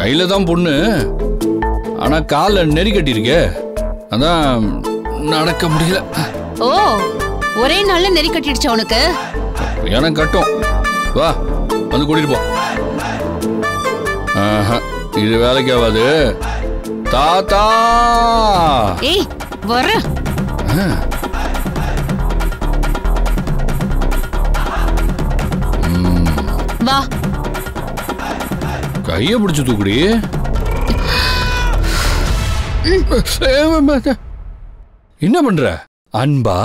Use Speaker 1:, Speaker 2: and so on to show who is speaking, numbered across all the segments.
Speaker 1: கையில தான் பொண்ணு, ஆனா கால நெறி கட்டிருக்கே, அதான் நடக்க முடியல.
Speaker 2: ஓ, ஒரே நாள்ல நெறி கட்டிடுச்சா உனக்கு?
Speaker 1: எனக்கு கட்டும். வா வந்து கூட்டிட்டு போ. இது வேலைக்கு ஆகாது. தாத்தா
Speaker 2: ஏய் வர. வா
Speaker 1: கைய பிடிச்சு தூக்குடி. என்ன பண்ற? அன்பா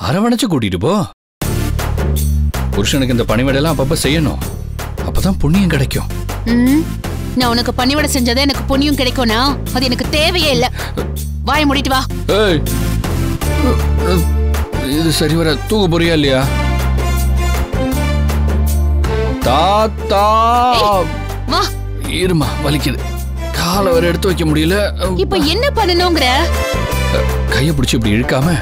Speaker 1: அரவணைச்சு கூட்டிட்டு போ. புருஷனுக்கு இந்த பணிவிடையெல்லாம் அப்பப்ப செய்யணும், அப்பதான் புண்ணியம் கிடைக்கும்.
Speaker 2: நான் உனக்கு பணிவிடை செஞ்சதே எனக்கு புண்ணியம் கிடைக்கும்னா அது எனக்கு தேவையே இல்ல. வாயை மூடிட்டு வா.
Speaker 1: இது சரி வர. தூக்க போறியா இல்லையா? தாத்தா
Speaker 2: வா.
Speaker 1: இருமா, வலிக்குது. காலை வர எடுத்து வைக்க முடியல.
Speaker 2: இப்ப என்ன பண்ணணும்ங்கற?
Speaker 1: கைய பிடிச்சு இப்படி இழுக்காம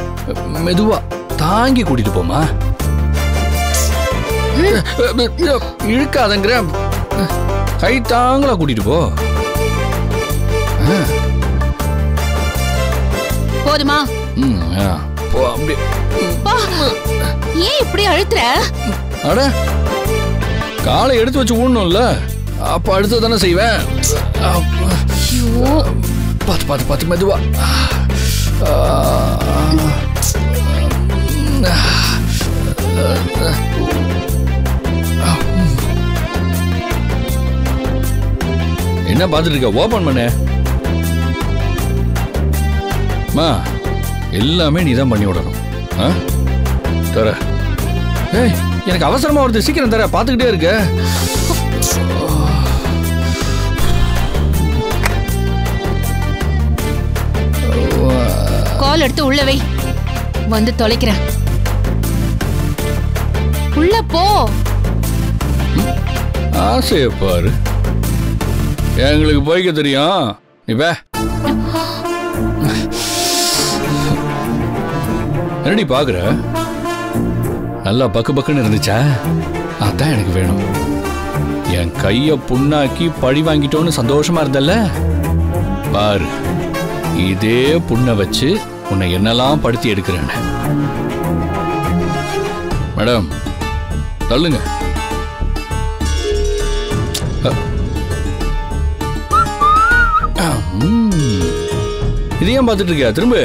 Speaker 1: மெதுவா தாங்கி கூட்டிட்டு போமா. இழுக்காதங்கிற, கை தாங்களா கூட்டிட்டு போ.
Speaker 2: போதுமா?
Speaker 1: போ அப்படி.
Speaker 2: ஏன் இப்படி அழுத்துற?
Speaker 1: அட, காலை எடுத்து வச்சு ஊடணும்ல, அப்ப அடுத்து தானே செய்வேன். பாத்து பாத்து பாத்து மெதுவா. என்ன பாத்துட்டு இருக்க? ஓபன் பண்ண. எல்லாமே நீதான் பண்ணி விடணும். தர. ஏய், எனக்கு அவசரமா வருது, சீக்கிரம் தர. பாத்துக்கிட்டே இருக்க.
Speaker 2: கால் எடுத்து உள்ள வை, வந்து தொலைக்கிறேன். உள்ள போ.
Speaker 1: ஆசைய பாரு, எங்களுக்கு போய்க்க தெரியும். இப்ப என்னடி பாக்குற? நல்லா பக்கு பக்குன்னு இருந்துச்சா? அதான் எனக்கு வேணும். என் கைய புண்ணாக்கி பழி வாங்கிட்டோன்னு சந்தோஷமா இருந்தல்ல? பாரு, இதே புண்ணை வச்சு உன்னை என்னெல்லாம் படுத்தி எடுக்கிறேன். மேடம் தள்ளுங்க. இதையும் பார்த்துட்டு இருக்கியா? திரும்ப